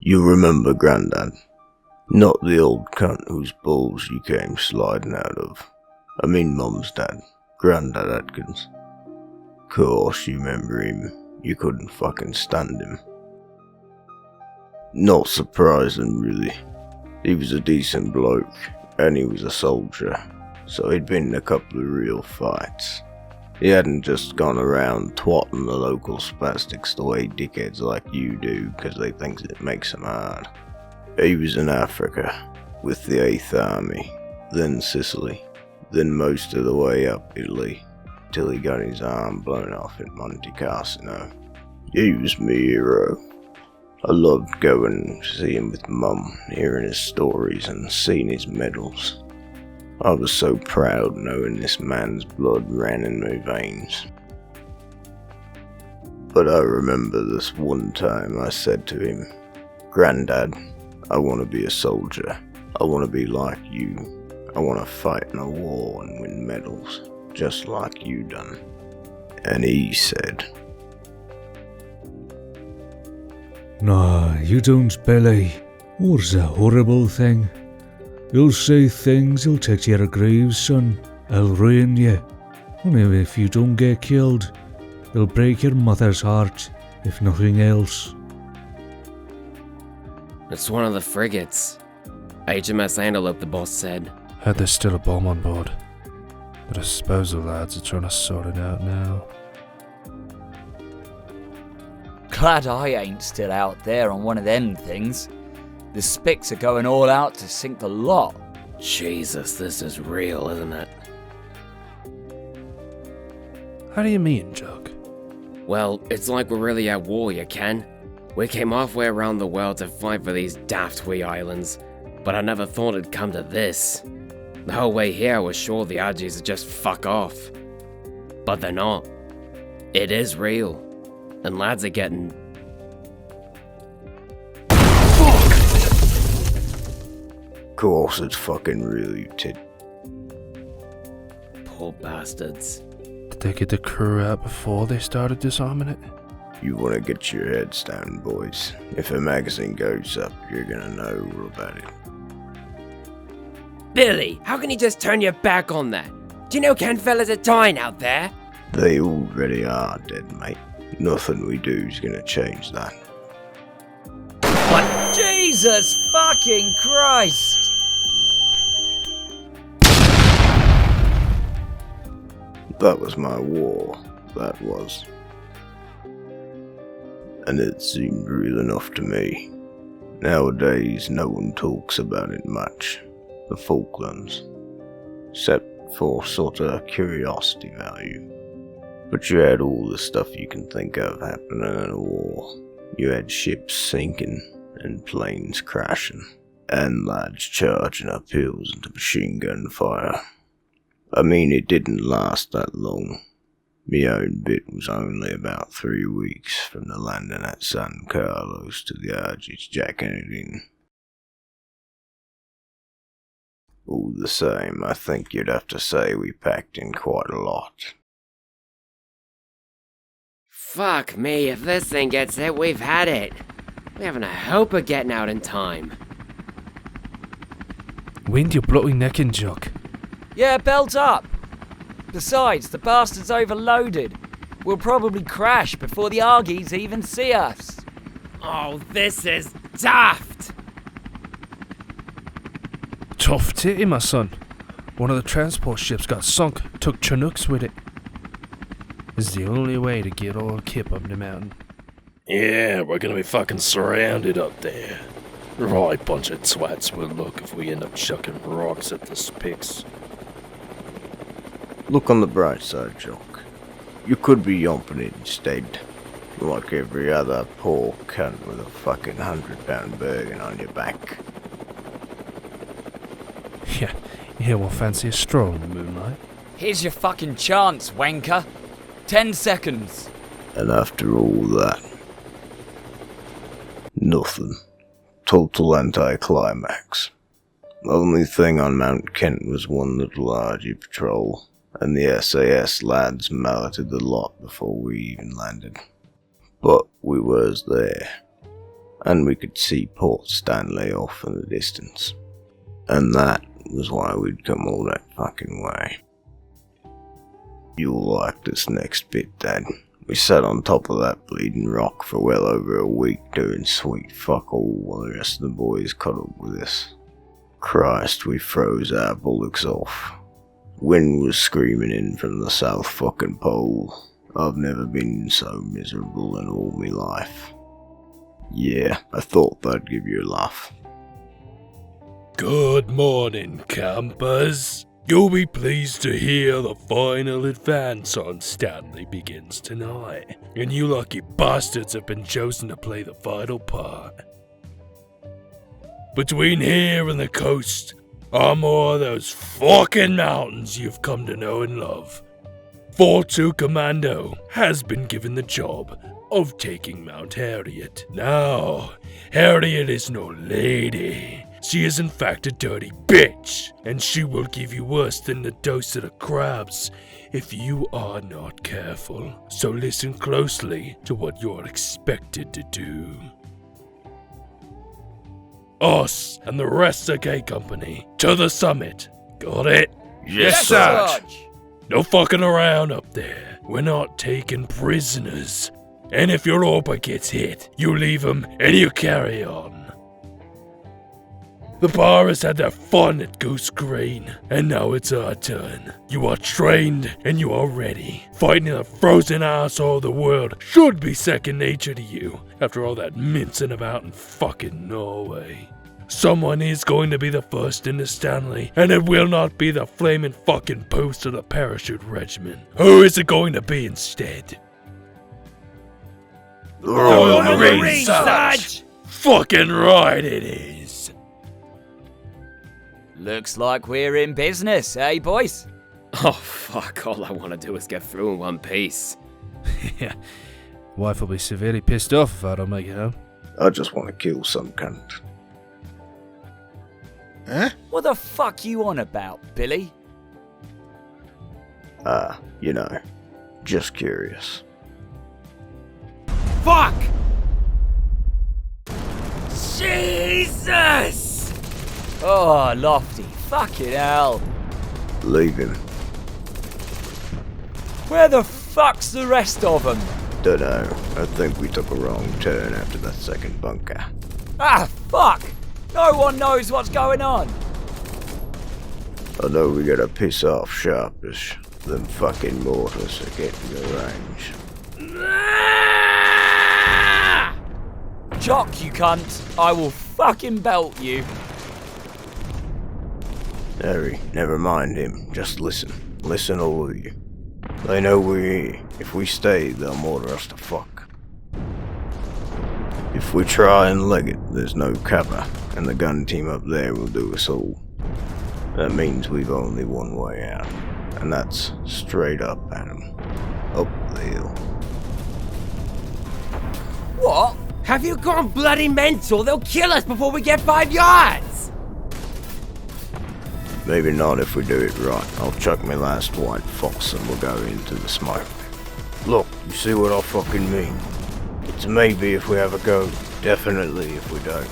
You remember Grandad? Not the old cunt whose balls you came sliding out of. I mean Mum's dad, Grandad Atkins. Course you remember him, you couldn't fucking stand him. Not surprising really. He was a decent bloke, and he was a soldier, so he'd been in a couple of real fights. He hadn't just gone around twatting the local spastics the way dickheads like you do because they think it makes them hard. He was in Africa, with the 8th Army, then Sicily, then most of the way up Italy, till he got his arm blown off at Monte Cassino. He was me hero. I loved going to see him with Mum, hearing his stories and seeing his medals. I was so proud knowing this man's blood ran in my veins. But I remember this one time I said to him, "Grandad, I want to be a soldier. I want to be like you. I want to fight in a war and win medals, just like you done." And he said, "Nah, you don't, Billy. War's a horrible thing. You'll say things you'll take to your graves, son. I'll ruin you. Only if you don't get killed, you'll break your mother's heart, if nothing else." It's one of the frigates. HMS Antelope, the boss said. Heard there's still a bomb on board, but I suppose the lads are trying to sort it out now. Glad I ain't still out there on one of them things. The Spics are going all out to sink the lot. Jesus, this is real, isn't it? How do you mean, Jock? Well, it's like we're really at war, you can. We came halfway around the world to fight for these daft wee islands, but I never thought it'd come to this. The whole way here I was sure the Argies would just fuck off. But they're not. It is real. And lads are getting... "Course it's fucking real, you tit." Poor bastards. Did they get the crew out before they started disarming it? You want to get your heads down, boys. If a magazine goes up, you're gonna know all about it. Billy, how can you just turn your back on that? Do you know Ken fellas are dying out there? They already are dead, mate. Nothing we do's gonna change that. What? Jesus fucking Christ! That was my war, that was. And it seemed real enough to me. Nowadays, no one talks about it much. The Falklands. Except for sorta curiosity value. But you had all the stuff you can think of happening in a war. You had ships sinking, and planes crashing, and lads charging up hills into machine gun fire. I mean, it didn't last that long. Me own bit was only about 3 weeks from the landing at San Carlos to the Argies jacking it in. All the same, I think you'd have to say we packed in quite a lot. Fuck me, if this thing gets hit, we've had it. We haven't a hope of getting out in time. Wind your bloody neck in, Jock. Yeah, belt up. Besides, the bastard's overloaded. We'll probably crash before the Argies even see us. Oh, this is daft! Tough titty, my son. One of the transport ships got sunk, took Chinooks with it. It's the only way to get old Kip up the mountain. Yeah, we're gonna be fucking surrounded up there. Right bunch of twats we'll look if we end up chucking rocks at the Spics. Look on the bright side, Jock. You could be yomping it instead. Like every other poor cunt with a fucking 100-pound burden on your back. Yeah, we'll fancy a stroll in the moonlight. Here's your fucking chance, wanker. 10 seconds. And after all that, nothing. Total anticlimax. The only thing on Mount Kent was one little Argy patrol, and the SAS lads malleted the lot before we even landed. But we was there. and we could see Port Stanley off in the distance. And that was why we'd come all that fucking way. You'll like this next bit, Dad. We sat on top of that bleeding rock for well over a week doing sweet fuck all while the rest of the boys cuddled with us. Christ, we froze our bullocks off. Wind was screaming in from the south fucking pole. I've never been so miserable in all my life. Yeah, I thought that'd give you a laugh. Good morning, campers. You'll be pleased to hear the final advance on Stanley begins tonight, and you lucky bastards have been chosen to play the vital part. Between here and the coast are more of those fucking mountains you've come to know and love. 4-2 Commando has been given the job of taking Mount Harriet. Now, Harriet is no lady. She is in fact a dirty bitch, and she will give you worse than a dose of the crabs if you are not careful. So listen closely to what you're expected to do. Us and the rest of K Company to the summit. Got it? Yes, Sarge. No fucking around up there. We're not taking prisoners. And if your orbit gets hit, you leave them and you carry on. The bar has had their fun at Goose Green, and now it's our turn. You are trained and you are ready. Fighting in the frozen asshole of the world should be second nature to you after all that mincing about in fucking Norway. Someone is going to be the first into Stanley, and it will not be the flaming fucking post of the parachute regiment. Who is it going to be instead? The Royal Marines, Sarge! Fucking right it is. Looks like we're in business, eh, boys? Oh, fuck, all I want to do is get through in one piece. Yeah. Wife will be severely pissed off if I don't make it home. I just want to kill some cunt. What the fuck you on about, Billy? You know, just curious. Fuck! Jesus! Oh, Lofty, fucking hell. Leave him. Where the fuck's the rest of them? Dunno, I think we took a wrong turn after that second bunker. Ah, fuck! No one knows what's going on. I know we gotta piss off sharpish. Them fucking mortars are getting the range. Jock, you cunt. I will fucking belt you. Harry, never mind him. Just listen. Listen, all of you. They know we're here. If we stay, they'll mortar us to fuck. If we try and leg it, there's no cover, and the gun team up there will do us all. That means we've only one way out, and that's straight up at 'em. Up the hill. What? Have you gone bloody mental? They'll kill us before we get 5 yards! Maybe not if we do it right. I'll chuck my last white fox and we'll go into the smoke. Look, you see what I fucking mean? It's maybe if we have a go, definitely if we don't.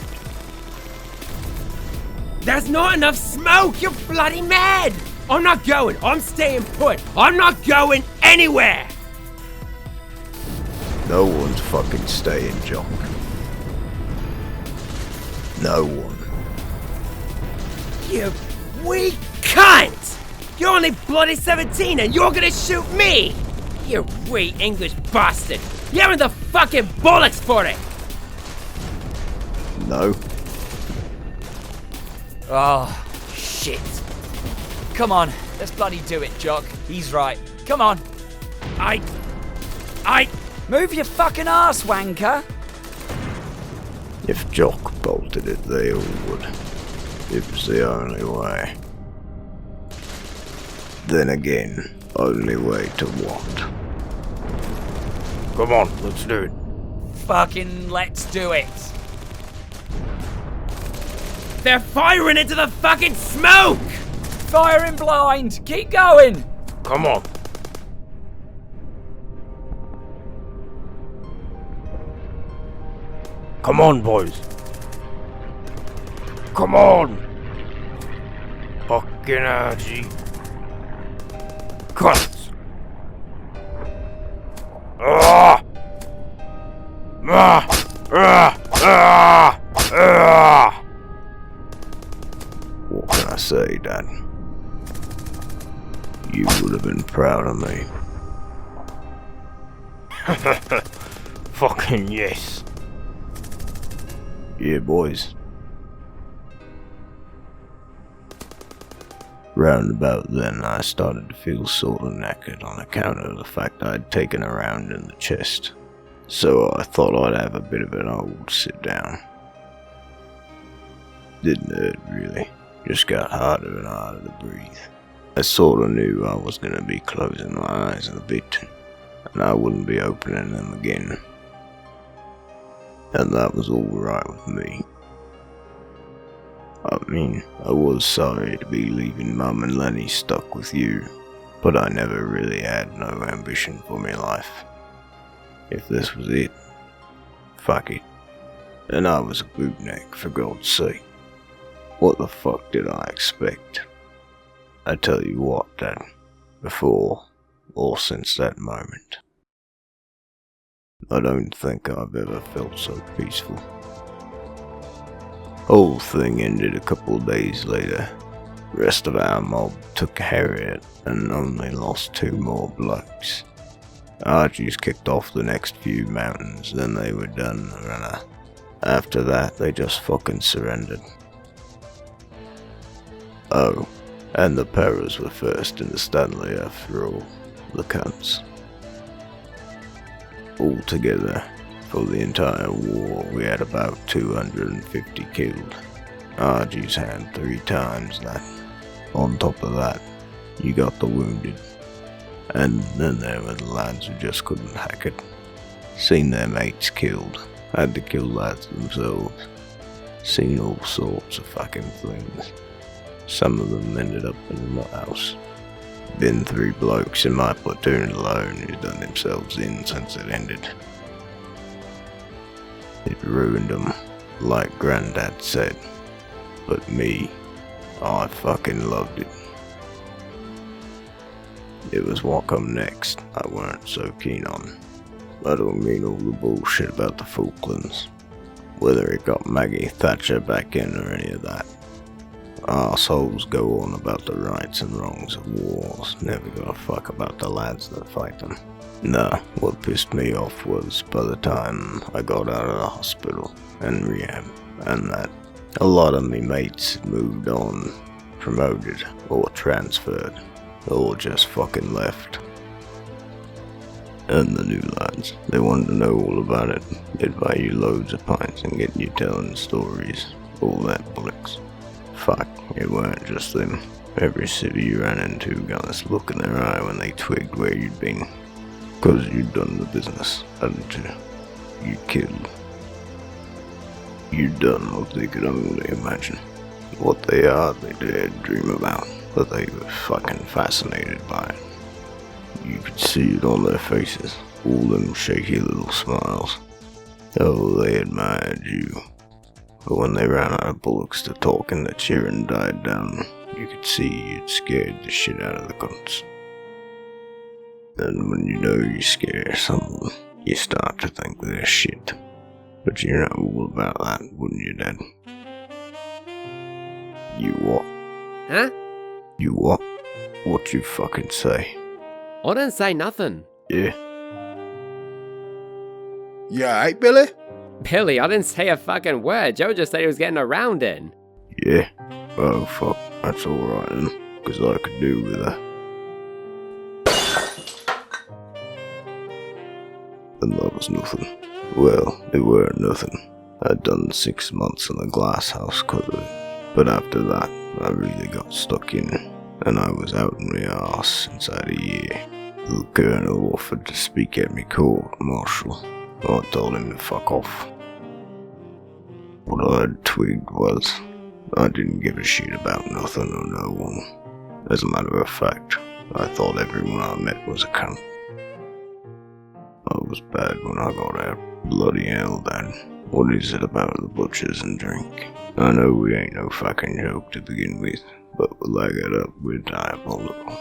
There's not enough smoke! You're bloody mad! I'm not going! I'm staying put! I'm not going anywhere! No one's fucking staying, Jock. No one. You weak cunt! You're only bloody 17 and you're gonna shoot me! You wee English bastard! You haven't the fucking bullets for it! No. Oh, shit. Come on, let's bloody do it, Jock. He's right. Come on. I... Move your fucking ass, wanker. If Jock bolted it, they all would. It was the only way. Then again, only way to what? Come on, let's do it. Fucking let's do it. They're firing into the fucking smoke! Firing blind. Keep going. Come on. Come on, boys. Come on. Fucking energy. Cunts. Ah! Ah! Ah! Ah! Ah! What can I say, Dad? You would have been proud of me. Fucking yes. Yeah, boys. Round about then, I started to feel sort of knackered on account of the fact I'd taken a round in the chest. So I thought I'd have a bit of an old sit down. Didn't hurt really, just got harder and harder to breathe. I sort of knew I was going to be closing my eyes in a bit, and I wouldn't be opening them again. And that was alright with me. I mean, I was sorry to be leaving Mum and Lenny stuck with you, but I never really had no ambition for my life. If this was it, fuck it. And I was a bootneck, for God's sake. What the fuck did I expect? I tell you what, Dad, before or since that moment, I don't think I've ever felt so peaceful. Whole thing ended a couple of days later. Rest of our mob took Harriet and only lost 2 more blokes. Archies kicked off the next few mountains, then they were done, and after that they just fucking surrendered. Oh, and the Paras were first in the Stanley after all, the cunts. Altogether, for the entire war, we had about 250 killed. Argies had 3 times that. On top of that, you got the wounded. And then there were the lads who just couldn't hack it. Seen their mates killed, had to kill lads themselves. Seen all sorts of fucking things. Some of them ended up in the house. Been 3 blokes in my platoon alone who done themselves in since it ended. It ruined them, like Grandad said. But me, I fucking loved it. It was what come next I weren't so keen on. I don't mean all the bullshit about the Falklands. Whether it got Maggie Thatcher back in or any of that. Arseholes go on about the rights and wrongs of wars, never give a fuck about the lads that fight them. Nah, what pissed me off was by the time I got out of the hospital and rehab, and that a lot of me mates had moved on, promoted, or transferred, or just fucking left. And the new lads, they wanted to know all about it. They'd buy you loads of pints and get you telling stories, all that bollocks. Fuck, it weren't just them. Every city you ran into got this look in their eye when they twigged where you'd been. 'Cause you'd done the business, hadn't you? You killed. You'd done what they could only imagine. What they hardly dared dream about, but they were fucking fascinated by it. You could see it on their faces, all them shaky little smiles. Oh, they admired you. But when they ran out of bullocks to talk and the cheering died down, you could see you'd scared the shit out of the cunts. And when you know you scare someone, you start to think they're shit. But you know all about that, wouldn't you, Dad? You what? Huh? You what? What you fucking say? I didn't say nothing. Yeah? You alright, Billy? Billy, I didn't say a fucking word. Joe just said he was getting around in. Yeah? Oh fuck, that's alright then. 'Cause I could do with her. And that was nothing. Well, it weren't nothing. I'd done 6 months in the glass house 'cause of it. But after that, I really got stuck in, and I was out in my arse inside a year. The colonel offered to speak at me court-martial. I told him to fuck off. What I'd twigged was, I didn't give a shit about nothing or no one. As a matter of fact, I thought everyone I met was a cunt. I was bad when I got out. Bloody hell, Dad. What is it about the butchers and drink? I know we ain't no fucking joke to begin with, but we'll lag it up with diabolical.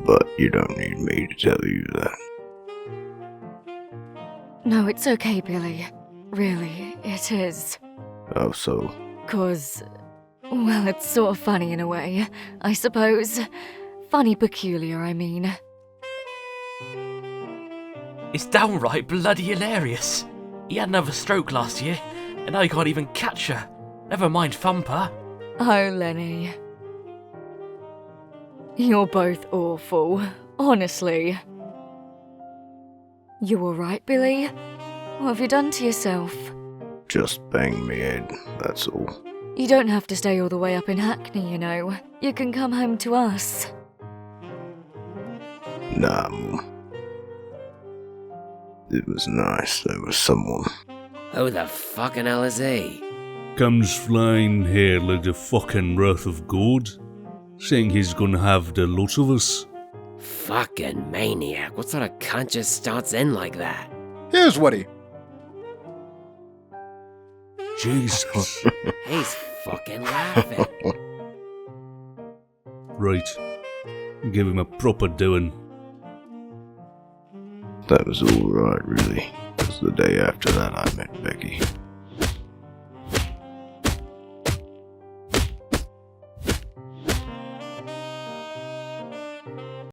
But you don't need me to tell you that. No, it's okay, Billy. Really, it is. Oh, so? 'Cause, well, it's sort of funny in a way, I suppose. Funny peculiar, I mean. It's downright bloody hilarious. He had another stroke last year, and now he can't even catch her. Never mind Thumper. Oh, Lenny. You're both awful, honestly. You alright, Billy? What have you done to yourself? Just bang me head, that's all. You don't have to stay all the way up in Hackney, you know. You can come home to us. Nah, Mum. It was nice there was someone. Who the fucking hell is he? Comes flying here like the fucking wrath of God, saying he's gonna have the lot of us. Fucking maniac. What sort of cunt just starts in like that? Here's Woody. Jesus. He's fucking laughing. Right. Give him a proper doing. That was alright, really. 'Cause the day after that I met Becky.